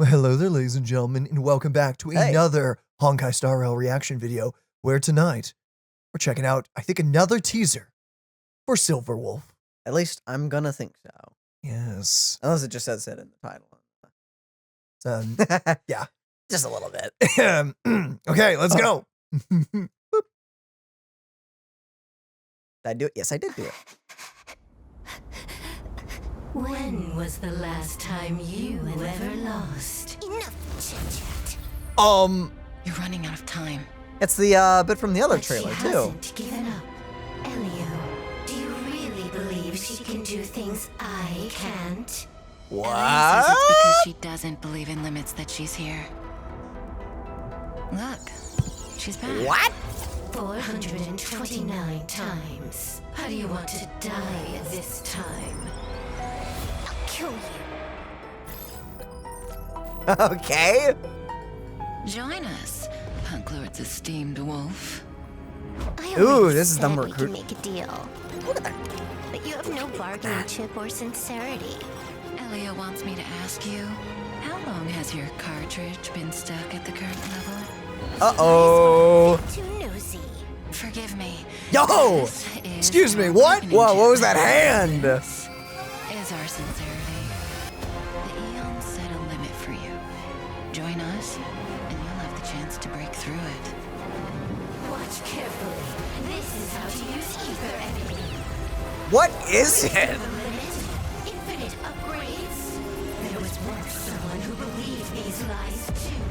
Well, hello there, ladies and gentlemen, and welcome back to another Honkai Star Rail reaction video, where tonight we're checking out, I think, another teaser for Silver Wolf. At least I'm gonna think so. Yes. Unless it just says it in the title. Yeah. Just a little bit. Okay, let's go. Did I do it? Yes, I did do it. When was the last time you ever lost? Enough chit-chat. You're running out of time. It's the bit from the other But trailer, she too. hasn't given up. Elio, do you really believe she can do things I can't? Ellen says it's because she doesn't believe in limits that she's here. Look, she's back. What? 429 times. How do you want to die this time? I'll kill you. Okay. Join us, Punk Lord's esteemed wolf. Ooh, this is the we recruit. can make a deal. But you have no bargaining chip or sincerity. Elio wants me to ask you, how long has your cartridge been stuck at the current level? Uh-oh. Too nosy. Forgive me. Yo! This is Excuse me, our what? bargaining Whoa, what chip. was that hand? This is our sincerity. The Aeons set a limit for you. Join us, and you'll have the chance to break through it. Watch carefully. This is how to use ether editing. What is it? The limit. Infinite upgrades. There was once someone who believed these lies too.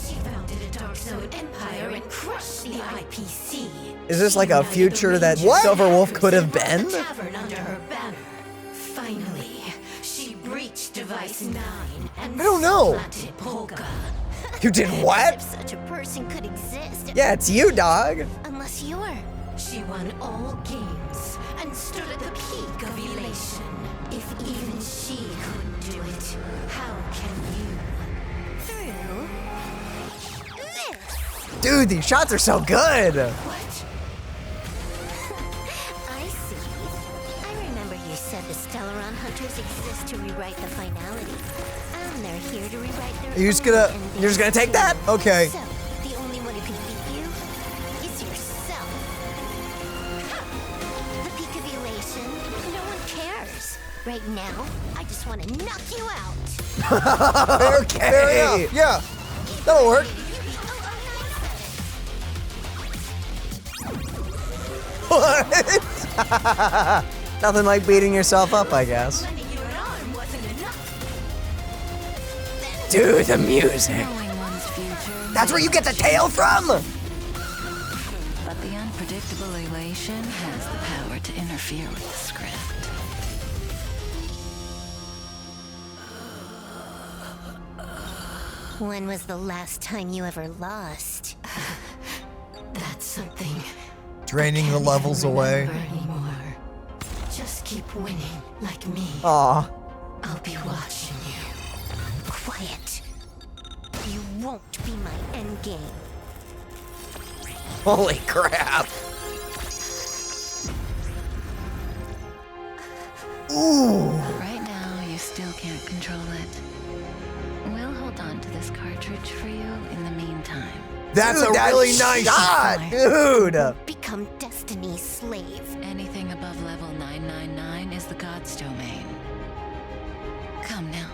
She founded a Dark Zone empire and crushed the IPC. Is this like a She future united that the Legion Silver Wolf hackers could have and brought been? the tavern under her banner. Finally, she breached Device 9 and I don't know. supplanted Polka. You did As what? if such a person could exist. Yeah, it's you, dog. Unless you're. She won all games and stood at the peak of elation. If even she couldn't do it, how can you? Through. This. Dude, these shots are so good. What? I see. I remember you said the Stellaron Hunters exist to rewrite the finality. And they're here to rewrite their You're just own gonna- ending You're just gonna take that? Okay. So, the only one who can beat you is yourself. Ha! The peak of elation, no one cares. Right now, I just want to knock you out. Okay. Fair enough. Yeah, that'll work. What? Nothing like beating yourself up, I guess. Lending you an arm wasn't enough. Dude, the music. Knowing one's future. That's where you get the tail from? But the unpredictable elation has the power to interfere with the script. When was the last time you ever lost? That's something Draining the levels away. remember anymore. Just keep winning like me. Aw. I'll be watching you. Quiet. You won't be my endgame. Holy crap. Ooh. Right now, you still can't control it. We'll hold on to this cartridge for you in the meantime. That's Dude, a that really nice shot, dude. Become Destiny's slave. Anything above level 999 is the god's domain. Come now.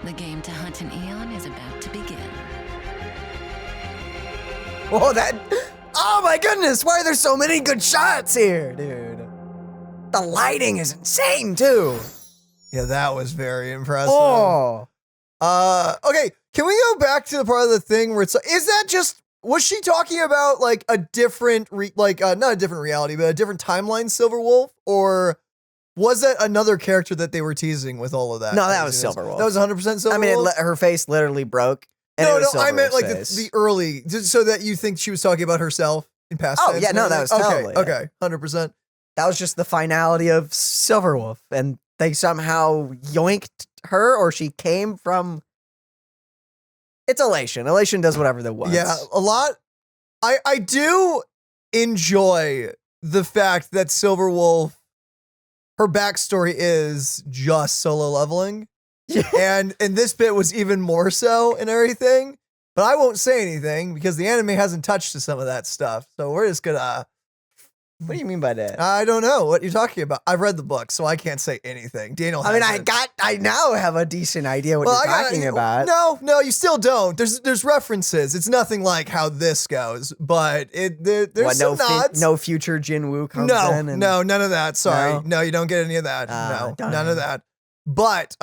The game to hunt an Aeon is about to begin. Oh, that. Oh my goodness, why are there so many good shots here, dude? The lighting is insane, too. Yeah, that was very impressive. Oh. Okay, can we go back to the part of the thing where it's is that just was she talking about like a different not a different reality, but a different timeline Silver Wolf, or was that another character that they were teasing with all of that? No, that was craziness? Silver Wolf. That was 100% Silver I mean, Wolf. her face literally broke. And No, it was no, I Silver meant like Wolf's the face. early, just so that you think she was talking about herself in past Oh, tense yeah, and no, that was everything? totally Okay, it. okay, 100%. That was just the finality of Silver Wolf, and they somehow yoinked her, or she came from. It's Elation. Elation does whatever they want. Yeah, a lot. I do enjoy the fact that Silver Wolf, her backstory is just solo leveling. and this bit was even more so and everything. But I won't say anything because the anime hasn't touched to some of that stuff. So we're just gonna. What do you mean by that? I don't know what you're talking about. I've read the book, so I can't say anything. Daniel, I mean, hasn't. I now have a decent idea what you're talking about. No, you still don't. There's references. It's nothing like how this goes, but there's some nods. No future Jinwoo comes in. And, no, none of that. Sorry, No? no, you don't get any of that. No, darn. none of that. But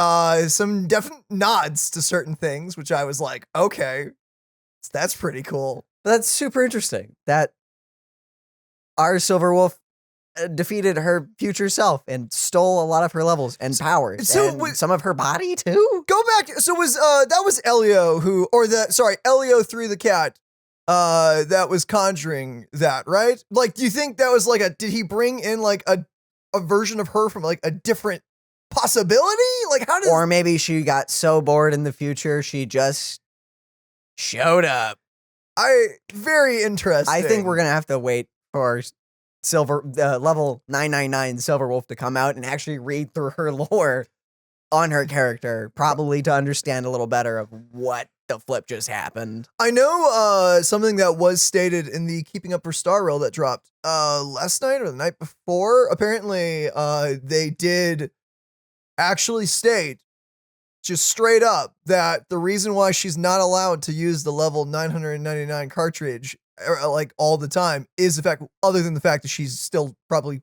some definite nods to certain things, which I was like, okay, that's pretty cool. But that's super interesting. That our Silver Wolf defeated her future self and stole a lot of her levels and powers, So and wait- some of her body too. Go back. So that was Elio Elio threw the cat. That was conjuring that, right? Like, do you think that was like did he bring in like a version of her from like a different possibility? Like, how did? Or maybe she got so bored in the future she just showed up. Very interesting. I think we're gonna have to wait for level 999 Silver Wolf to come out and actually read through her lore on her character, probably to understand a little better of what the flip just happened. I know something that was stated in the Keeping Up for Star Rail that dropped last night or the night before. Apparently, they did actually state just straight up that the reason why she's not allowed to use the level 999 cartridge like all the time is the fact, other than the fact that she's still probably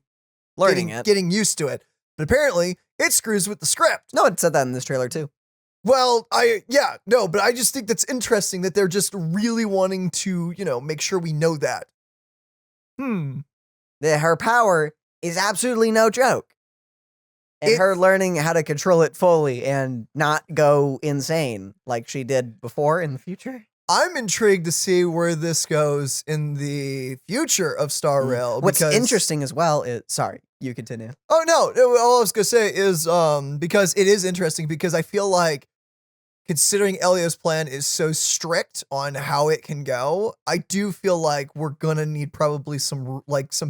Learning getting used to it. But apparently, it screws with the script. No, it said that in this trailer too. Well, but I just think that's interesting that they're just really wanting to, make sure we know that. That her power is absolutely no joke. And her learning how to control it fully and not go insane like she did before in the future. I'm intrigued to see where this goes in the future of Star Rail. What's because, interesting as well is, sorry, you continue. Oh, no. All I was going to say is because it is interesting because I feel like considering Elio's plan is so strict on how it can go, I do feel like we're going to need probably some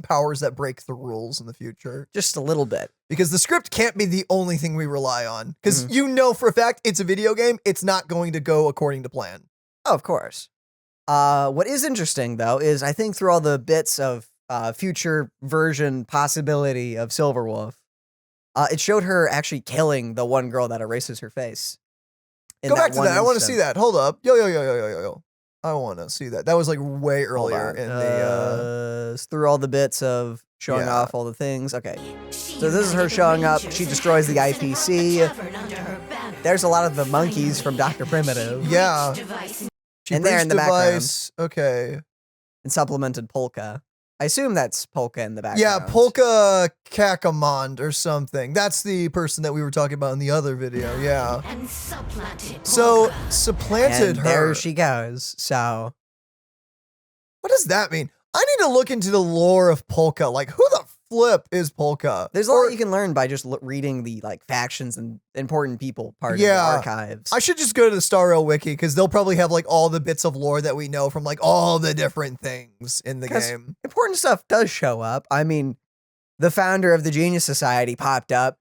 powers that break the rules in the future. Just a little bit. Because the script can't be the only thing we rely on. Because for a fact it's a video game, it's not going to go according to plan. Oh, of course. What is interesting, though, is I think through all the bits of future version possibility of Silverwolf, it showed her actually killing the one girl that erases her face. Go back to that. I want to see that. Hold up. Yo. I want to see that. That was like way earlier in the... through all the bits of showing off all the things. Okay. So this is her showing up. She destroys the IPC. There's a lot of the monkeys from Dr. Primitive. Yeah. And they're in the device. Okay. And supplemented Polka. I assume that's Polka in the background. Yeah, Polka Kakamond or something. That's the person that we were talking about in the other video. Yeah. And supplanted So Polka. supplanted And her. there she goes. So What does that mean? I need to look into the lore of Polka. Like, who the flip is Polka? there's a lot you can learn by just reading the factions and important people part of the archives. I should just go to the Star Rail wiki because they'll probably have like all the bits of lore that we know from like all the different things in the 'Cause game. important stuff does show up. I mean, the founder of the Genius Society popped up.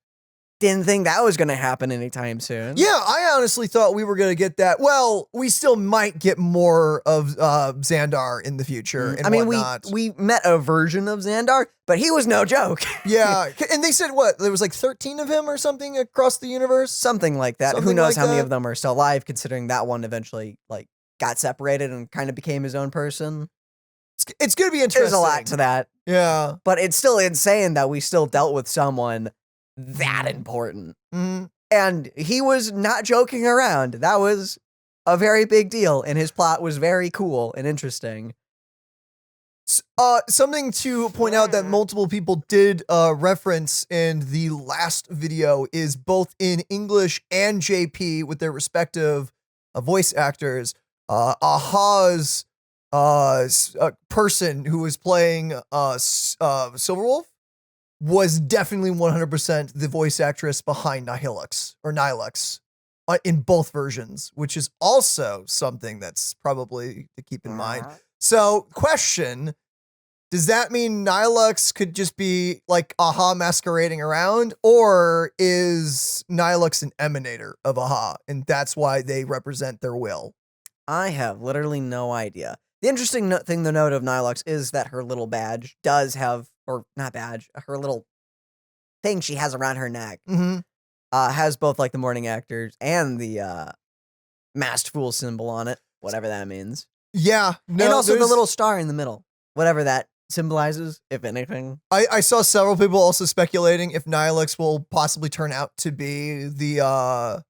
Didn't think that was going to happen anytime soon. Yeah, I honestly thought we were going to get that. Well, we still might get more of Xandar in the future. And I mean, whatnot. we met a version of Xandar, but he was no joke. Yeah, and they said what? There was like 13 of him or something across the universe? Something like that. Who Something knows like how many that. of them are still alive, considering that one eventually got separated and kind of became his own person. It's going to be interesting. There's a lot to that. Yeah. But it's still insane that we still dealt with someone that important. Mhm. And he was not joking around. That was a very big deal, and his plot was very cool and interesting. Something to point out that multiple people did reference in the last video is both in English and JP with their respective voice actors. Aha's person who was playing Silverwolf was definitely 100% the voice actress behind Nihilux in both versions, which is also something that's probably to keep in mind. So, question, does that mean Nihilux could just be like Aha masquerading around, or is Nihilux an emanator of Aha, and that's why they represent their will? I have literally no idea. The interesting thing to note of Nihilux is that her little badge does have, or not badge, her little thing she has around her neck Mm-hmm. has both like the morning actors and the masked fool symbol on it, whatever that means. Yeah. No, and also the there's- little star in the middle, whatever that symbolizes, if anything. I saw several people also speculating if Nihilux will possibly turn out to be the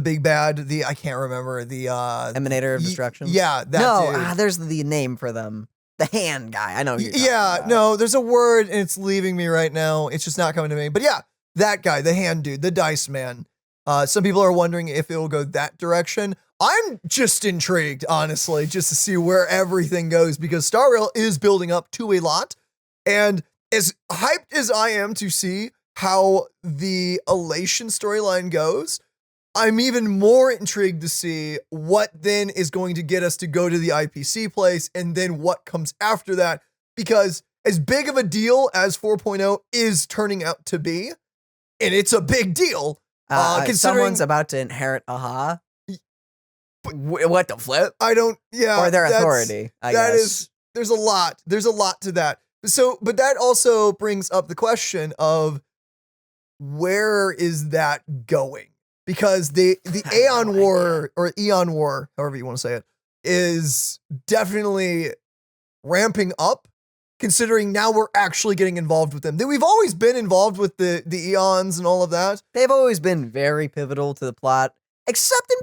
big bad, I can't remember, the Emanator of destruction. Yeah, that no, dude. there's the name for them. The hand guy. I know who you're talking Yeah, about. no, there's a word and it's leaving me right now. It's just not coming to me. But yeah, that guy, the hand dude, the dice man. Some people are wondering if it will go that direction. I'm just intrigued, honestly, just to see where everything goes, because Star Rail is building up to a lot. And as hyped as I am to see how the Elation storyline goes, I'm even more intrigued to see what then is going to get us to go to the IPC place and then what comes after that. Because as big of a deal as 4.0 is turning out to be, and it's a big deal, considering someone's about to inherit Aha. What the flip? I don't, yeah. Or their that's- authority, I that guess. is, there's a lot to that. So, but that also brings up the question of where is that going? Because the have Aeon no War, or Eon War, however you want to say it, is definitely ramping up, considering now we're actually getting involved with them. We've always been involved with the Eons and all of that. They've always been very pivotal to the plot, except in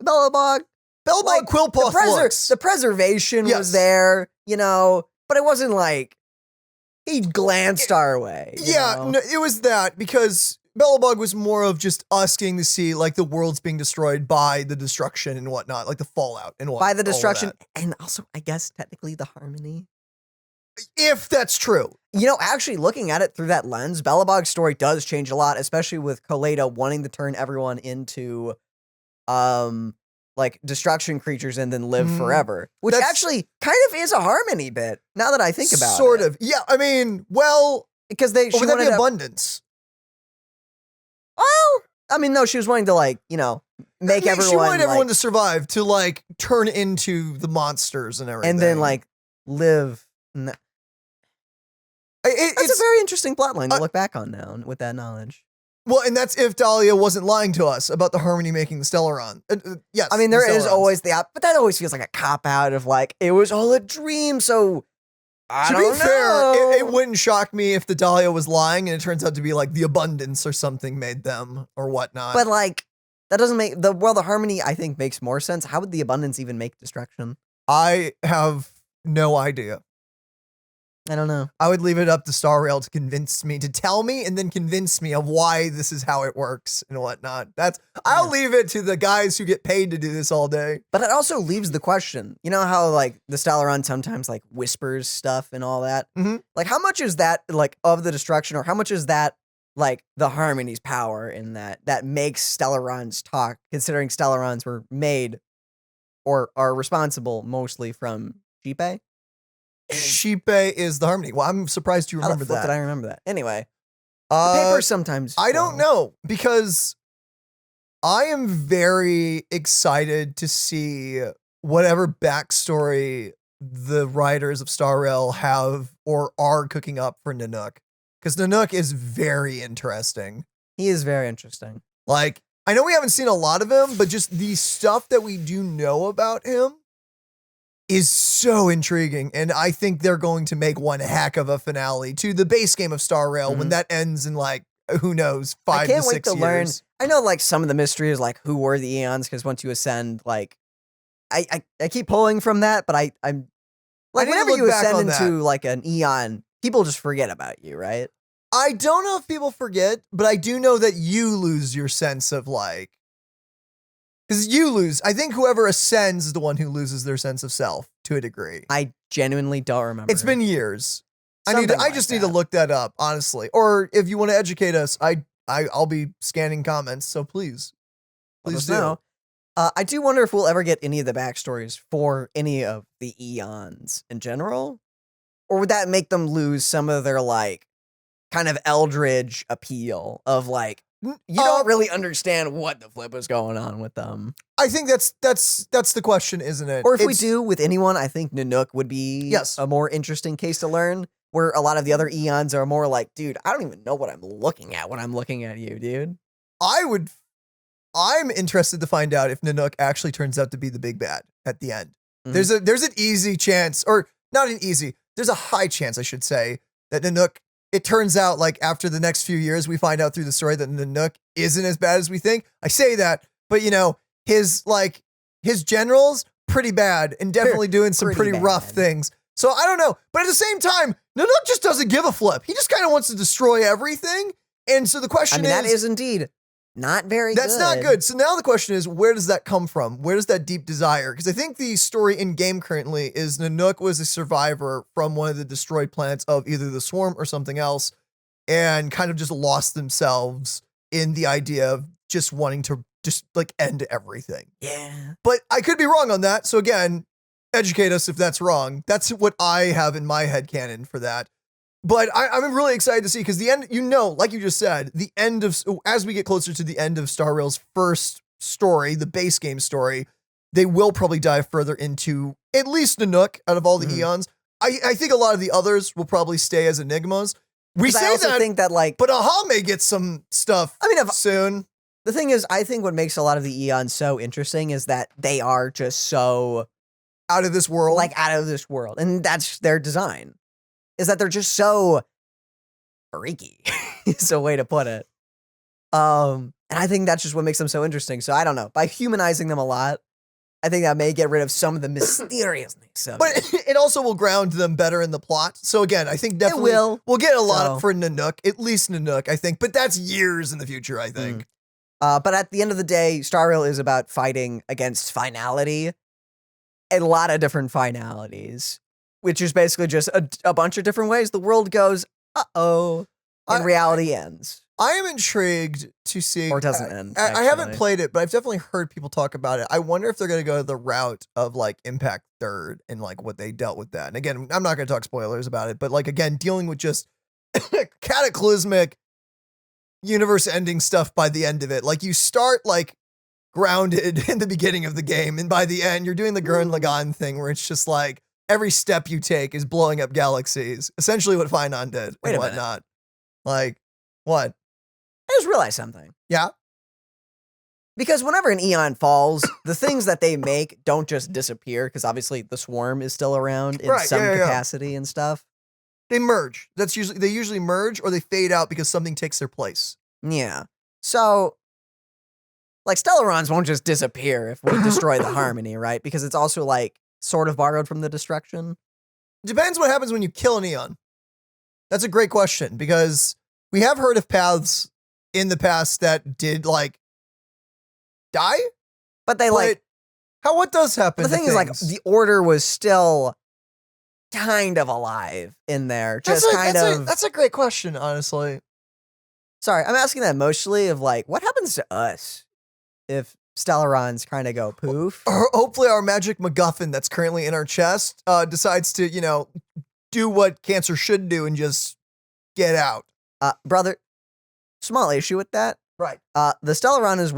Bellabog. Belbog Like, Quillpaw looks. the preservation Yes. was there, but it wasn't like he glanced our way. you Yeah, know? no, it was that, because Belobog was more of just us getting to see like the world's being destroyed by the destruction and whatnot, like the fallout and whatnot. By the destruction, and also, I guess, technically the harmony. If that's true. Actually looking at it through that lens, Bellabog's story does change a lot, especially with Colada wanting to turn everyone into like destruction creatures and then live Mhm. forever. Which That's- actually kind of is a harmony bit, now that I think about Sort it. of. Yeah, I mean, well, Because or would that be wanted to- abundance? Well, I mean, no, she was wanting to make I mean, everyone she wanted everyone like, to survive, to like turn into the monsters and everything. and then like live. That's it's a very interesting plotline to look back on now with that knowledge. well, and that's if Dahlia wasn't lying to us about the harmony making the Stellaron. Yes, I mean, the there is Stellarons. always but that always feels like a cop out of like it was all a dream. So I To don't be fair, know. it wouldn't shock me if the Dahlia was lying and it turns out to be like the abundance or something made them or whatnot. But like that doesn't make the harmony. I think makes more sense. How would the abundance even make destruction? I have no idea. I don't know. I would leave it up to Star Rail to convince me, to tell me and then convince me of why this is how it works and whatnot. I'll leave it to the guys who get paid to do this all day. But it also leaves the question. You know how like the Stellaron sometimes like whispers stuff and all that? Mhm. Like how much is that like of the destruction, or how much is that like the harmony's power in that makes Stellarons talk, considering Stellarons were made or are responsible mostly from Jipe? Sheepe is the harmony. Well, I'm surprised you How the remember fuck that. did I remember that? Anyway, Uh, papers sometimes. I don't know, because I am very excited to see whatever backstory the writers of Star Rail have or are cooking up for Nanook. Because Nanook is very interesting. He is very interesting. Like, I know we haven't seen a lot of him, but just the stuff that we do know about him is so intriguing. And I think they're going to make one heck of a finale to the base game of Star Rail when Mhm. that ends in like, who knows, I 5 can't to wait 6 to years. learn. I know like some of the mystery is like who were the Aeons, because once you ascend, like I keep pulling from that, but I'm like need to whenever look you back ascend on that. into like an Aeon, people just forget about you, right? I don't know if people forget, but I do know that you lose your sense of like, because you lose. I think whoever ascends is the one who loses their sense of self to a degree. I genuinely don't remember. It's been years. Something I like just need to that. look that up, honestly. Or if you want to educate us, I'll be scanning comments. So please, Let please us do. know. I do wonder if we'll ever get any of the backstories for any of the Eons in general, Or would that make them lose some of their like kind of eldritch appeal of like you don't really understand what the flip was going on with them? I think that's the question, isn't it? Or if we do with anyone, I think Nanook would be Yes. a more interesting case to learn. Where a lot of the other Aeons are more like, dude, I don't even know what I'm looking at when I'm looking at you, dude. I'm interested to find out if Nanook actually turns out to be the big bad at the end. Mhm. There's an easy chance, or not an easy, there's a high chance, I should say, that Nanook, it turns out like after the next few years, we find out through the story that Nanook isn't as bad as we think. I say that, but you know, his generals, pretty bad and definitely doing some pretty pretty rough bad. things. So I don't know. But at the same time, Nanook just doesn't give a flip. He just kind of wants to destroy everything. And so the I question mean, that is indeed not very that's good. not good. So now the question is, where does that come from? Where does that deep desire? Because I think the story in game currently is Nanook was a survivor from one of the destroyed planets of either the Swarm or something else, and kind of just lost themselves in the idea of just wanting to just like end everything. Yeah. But I could be wrong on that. So again, educate us if that's wrong. That's what I have in my head canon for that. But I'm really excited to see, because the end, you know, like you just said, the end of, as we get closer to the end of Star Rail's first story, the base game story, they will probably dive further into at least Nanook out of all the Eons. I think a lot of the others will probably stay as enigmas. We 'Cause say I also that, think that like, but Aha may get some stuff I mean, soon. the thing is, I think what makes a lot of the Eons so interesting is that they are just so Out of this world. like out of this world, and that's their design. Is that they're just so freaky. Is a way to put it. And I think that's just what makes them so interesting. So I don't know. By humanizing them a lot, I think that may get rid of some of the mysteriousness of But it. it also will ground them better in the plot. So again, I think definitely will. we'll get a lot So- for Nanook, at least Nanook, I think. But that's years in the future, I think. But at the end of the day, Star Rail is about fighting against finality. A lot of different finalities, which is basically just a bunch of different ways the world goes, uh-oh, and reality ends. I am intrigued to see. Or doesn't end, I haven't actually. played it, but I've definitely heard people talk about it. I wonder if they're going to go the route of like Impact Third and like what they dealt with that. And again, I'm not going to talk spoilers about it, but like again, dealing with just cataclysmic universe ending stuff by the end of it. Like you start like grounded in the beginning of the game, and by the end, you're doing the Gurren Lagann thing where it's just like every step you take is blowing up galaxies. Essentially what Finon did Wait and a minute. whatnot. Like, what? I just realized something. Yeah? Because whenever an Eon falls, the things that they make don't just disappear, because obviously the swarm is still around in Right, some yeah. capacity and stuff. They merge. They usually merge, or they fade out because something takes their place. Yeah. So, like, Stellarons won't just disappear if we destroy the harmony, right? Because it's also, like, sort of borrowed from the destruction. Depends what happens when you kill an Eon. That's a great question, because we have heard of paths in the past that did like die. But they, like, What does happen? the to thing is, like, things? the Order was still kind of alive in there. Just That's a great question, honestly. Sorry, I'm asking that mostly of, like, what happens to us if Stellarons kind of go poof? Hopefully, our magic MacGuffin that's currently in our chest decides to, do what cancer should do and just get out. Brother, small issue with that. Right. The Stellaron is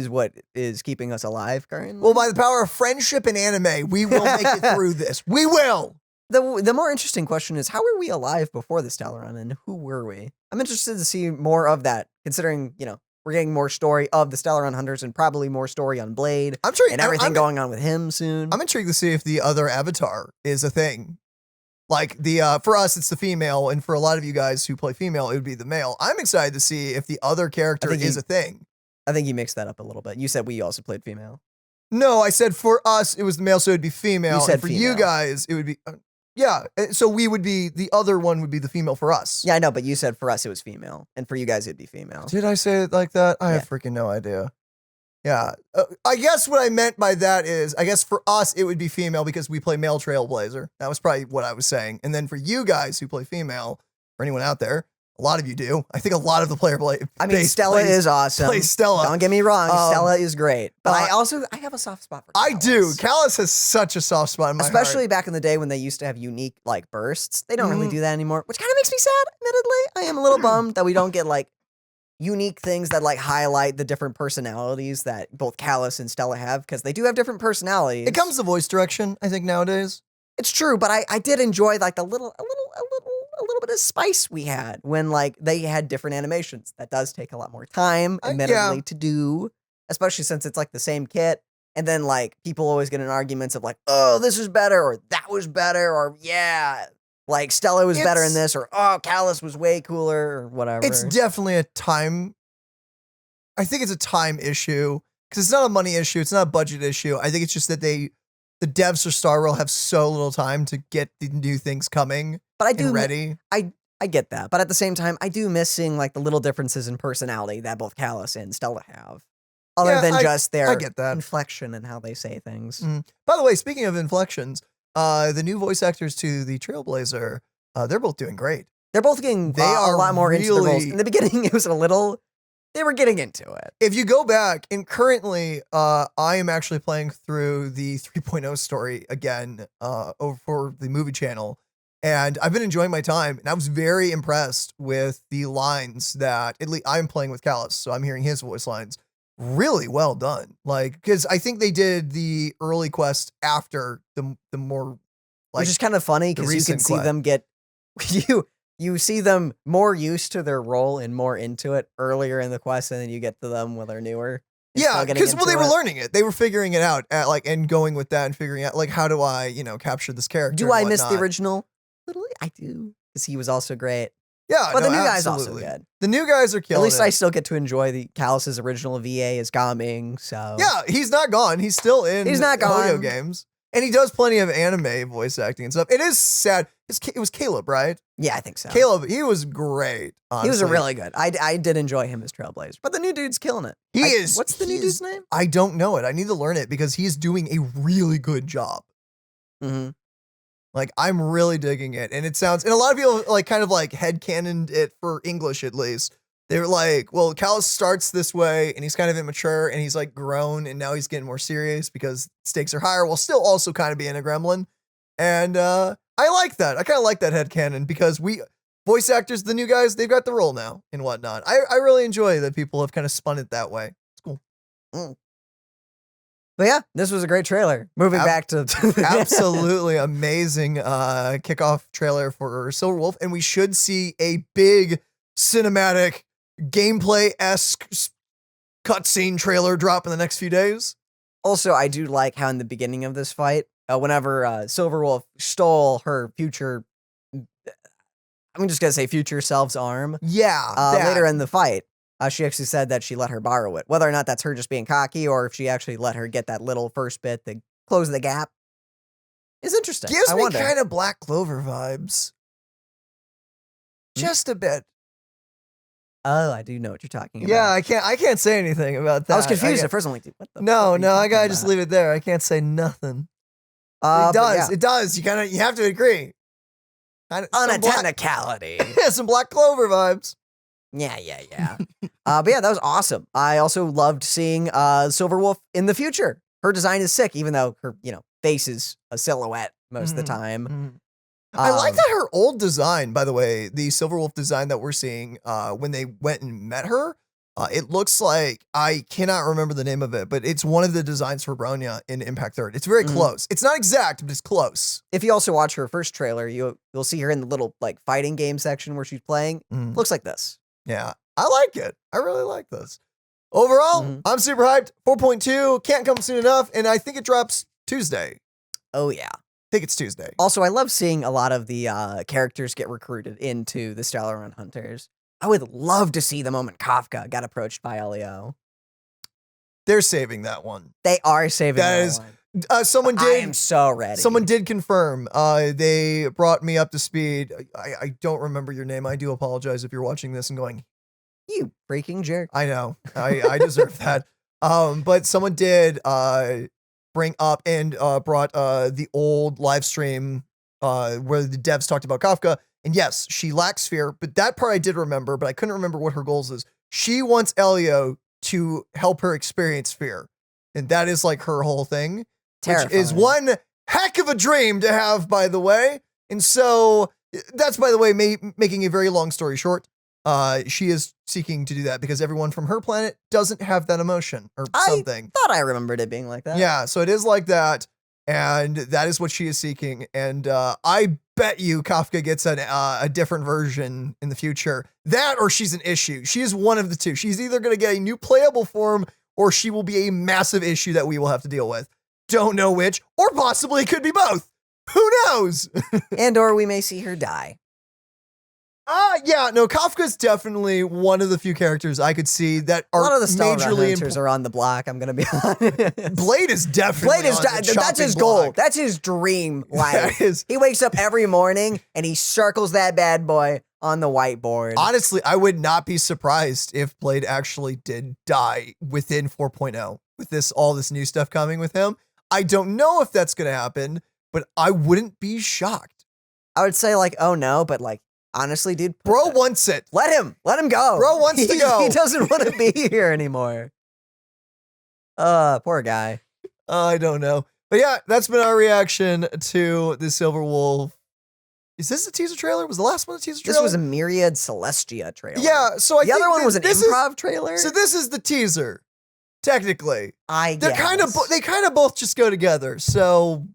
what is keeping us alive currently. Well, by the power of friendship and anime, we will make it through this. We will. The more interesting question is, how were we alive before the Stellaron, and who were we? I'm interested to see more of that, considering, we're getting more story of the Stellaron Hunters and probably more story on Blade I'm sure and everything going on with him soon. I'm intrigued to see if the other avatar is a thing. Like for us, it's the female, and for a lot of you guys who play female, it would be the male. I'm excited to see if the other character is a thing. I think you mixed that up a little bit. You said we also played female. No, I said for us, it was the male, so it'd be female. You said and for you female. guys, it would be, so we would be, the other one would be the female for us. Yeah, I know, but you said for us it was female, and for you guys it'd be female. Did I say it like that? I have freaking no idea. Yeah. I guess what I meant by that is, I guess for us, it would be female because we play male Trailblazer. That was probably what I was saying. And then for you guys who play female, for anyone out there, A lot of you do. I think a lot of the player play. I mean, Stella is awesome. Plays Stella. Don't get me wrong, Stella is great. But I have a soft spot for I Callus. do. Callus has such a soft spot in my Especially heart. back in the day when they used to have unique like bursts. They don't really Mhm. do that anymore, which kind of makes me sad, admittedly. I am a little bummed that we don't get like unique things that like highlight the different personalities that both Callus and Stella have, because they do have different personalities. It comes to voice direction, I think, nowadays. It's true, but I did enjoy like a little bit of spice we had when like they had different animations. That does take a lot more time, admittedly, to do, especially since it's like the same kit. And then like people always get in arguments of like, oh, this is better, or that was better, or yeah, like Stella was better in this, or oh, Callus was way cooler, or whatever. It's definitely a time. I think it's a time issue because it's not a money issue. It's not a budget issue. I think it's just that the devs for Star Rail have so little time to get the new things coming. But I do and ready. I get that, but at the same time, I do miss seeing like the little differences in personality that both Callus and Stella have, other Yeah, than just their I get that. inflection and how they say things. By the way, speaking of inflections, the new voice actors to the Trailblazer, they're both doing great. They're both getting They a are lot more into the roles. really- In the beginning, it was a little. They were getting into it. If you go back, and currently, I am actually playing through the 3.0 story again over for the movie channel, and I've been enjoying my time, and I was very impressed with the lines that, at least I'm playing with Callus, so I'm hearing his voice lines. Really well done. Like, because I think they did the early quest after the more, like, Which is kind of funny because you can recent see quest. them get you see them more used to their role and more into it earlier in the quest, and then you get to them when they're newer. and Yeah, still getting because they into were it. learning it. They were figuring it out at, like, and going with that and figuring out, like, how do I, capture this character? Do and I miss the whatnot. original? Literally, I do because he was also great. Yeah, But no, the new guy's also absolutely. good. The new guys are At killing least I it. still get to enjoy the Callus's original VA as Gaming. So Yeah, he's not gone. He's still in He's not Video gone. games. And he does plenty of anime voice acting and stuff. It is sad. It was Caleb, right? yeah, I think so. Caleb, he was great. Honestly. He was a really good. I did enjoy him as Trailblazer, but the new dude's killing it. He is. What's the new he dude's is- name? I don't know it. I need to learn it because he's doing a really good job. Mm-hmm. Like, I'm really digging it. And it sounds, and a lot of people like kind of like headcanoned it for English at least. They were like, well, Callus starts this way and he's kind of immature and he's like grown and now he's getting more serious because stakes are higher while still also kind of being a gremlin. And I like that. I kind of like that headcanon because voice actors, the new guys, they've got the role now and whatnot. I really enjoy that people have kind of spun it that way. It's cool. But yeah, this was a great trailer. Moving back to Absolutely amazing kickoff trailer for Silver Wolf, and we should see a big cinematic gameplay-esque cutscene trailer drop in the next few days. Also, I do like how in the beginning of this fight, whenever Silverwolf stole her future, I'm just gonna say future self's arm. Yeah, that. Later in the fight, she actually said that she let her borrow it. Whether or not that's her just being cocky, or if she actually let her get that little first bit to close the gap, is interesting. Gives I me wonder. kind of Black Clover vibes. Just a bit. Oh, I do know what you're talking about. Yeah, I can't say anything about that. I was confused can't- at first. I'm like, what the? No, fuck are you I talking gotta just about? leave it there. I can't say nothing. It But does. yeah. It does. You have to agree. On Some a Black- technicality. Yeah, some Black Clover vibes. Yeah. But yeah, that was awesome. I also loved seeing Silverwolf in the future. Her design is sick, even though her, face is a silhouette most of the time. I like that her old design, by the way, the Silverwolf design that we're seeing when they went and met her. It looks like, I cannot remember the name of it, but it's one of the designs for Bronya in Impact 3rd. It's very close. It's not exact, but it's close. If you also watch her first trailer, you'll see her in the little like fighting game section where she's playing. Looks like this. Yeah, I like it. I really like this. Overall, I'm super hyped. 4.2 can't come soon enough, and I think it drops Tuesday. Oh yeah. I think it's Tuesday. Also, I love seeing a lot of the characters get recruited into the Stellaron Hunters. I would love to see the moment Kafka got approached by Leo. They're saving that one. They are saving That that is- one. Someone I did. am so ready. Someone did confirm. They brought me up to speed. I don't remember your name. I do apologize if you're watching this and going, You freaking jerk. I know. I deserve that. But someone did bring up and brought the old live stream where the devs talked about Kafka And yes, she lacks fear, but that part I did remember, but I couldn't remember what her goals is. She wants Elio to help her experience fear. And that is like her whole thing, Terrifying. which is one heck of a dream to have, by the way. And so that's, by the way, making a very long story short. She is seeking to do that because everyone from her planet doesn't have that emotion or something. I thought I remembered it being like that. Yeah, so it is like that. And that is what she is seeking. And I bet you Kafka gets a different version in the future. That or she's an issue. She is one of the two. She's either going to get a new playable form or she will be a massive issue that we will have to deal with. Don't know which, or possibly it could be both. Who knows? And or we may see her die. Yeah, no, Kafka's definitely one of the few characters I could see that are A lot of the majorly hunters are on the block, I'm going to be honest. Blade is definitely Blade is on the that's chopping his goal. block. That's his dream life. That is- He wakes up every morning and he circles that bad boy on the whiteboard. Honestly, I would not be surprised if Blade actually did die within 4.0 with all this new stuff coming with him. I don't know if that's going to happen, but I wouldn't be shocked. I would say like, oh no, but like, honestly, dude. Bro wants it. Let him go. Bro wants to go. He doesn't want to be here anymore. Poor guy. I don't know. But yeah, that's been our reaction to the Silver Wolf. Is this a teaser trailer? Was the last one a teaser trailer? This was a Myriad Celestia trailer. Yeah, so I the think other one was an this improv trailer. So this is the teaser, technically. I They're guess. they kind of both just go together. So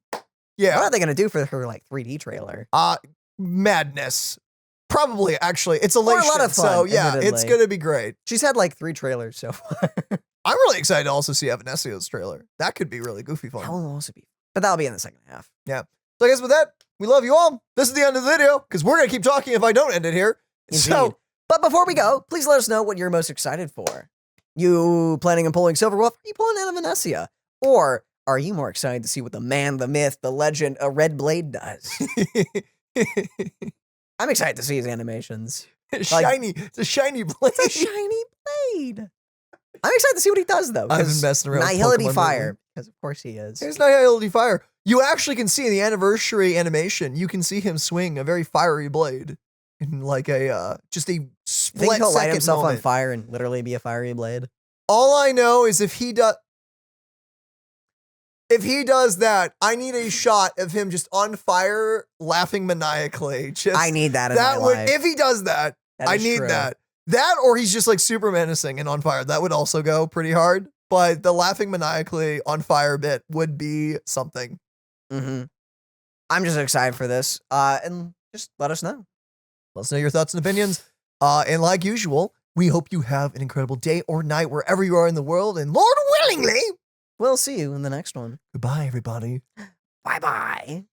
yeah, What are they gonna do for her like 3D trailer? madness. Probably, actually, it's elation. a lot of fun, so yeah, it's admittedly. gonna be great. She's had like 3 trailers so far. I'm really excited to also see Evanesio's trailer. That could be really goofy fun. That one will also be, but that'll be in the second half. Yeah. So I guess with that, we love you all. This is the end of the video because we're gonna keep talking if I don't end it here. Indeed. So But before we go, please let us know what you're most excited for. You planning on pulling Silver Wolf? Are you pulling Venecia? Or are you more excited to see what the man, the myth, the legend, a Red Blade does? I'm excited to see his animations. shiny, it's a shiny blade. It's a shiny blade. I'm excited to see what he does, though. I've been 'cause messing around with Nihility Pokemon Fire, lately. because of course he is. There's Nihility Fire. You actually can see in the anniversary animation, you can see him swing a very fiery blade in like a just a Think split he'll light second himself moment. on fire and literally be a fiery blade? All I know is if he does that, I need a shot of him just on fire, laughing maniacally. Just I need that in that my would life. if he does that, That I is need true. that. That or he's just like super menacing and on fire. That would also go pretty hard. But the laughing maniacally on fire bit would be something. Mm-hmm. I'm just excited for this. And just let us know. Let us know your thoughts and opinions. And like usual, we hope you have an incredible day or night wherever you are in the world. And Lord willingly, We'll see you in the next one. goodbye, everybody. Bye-bye.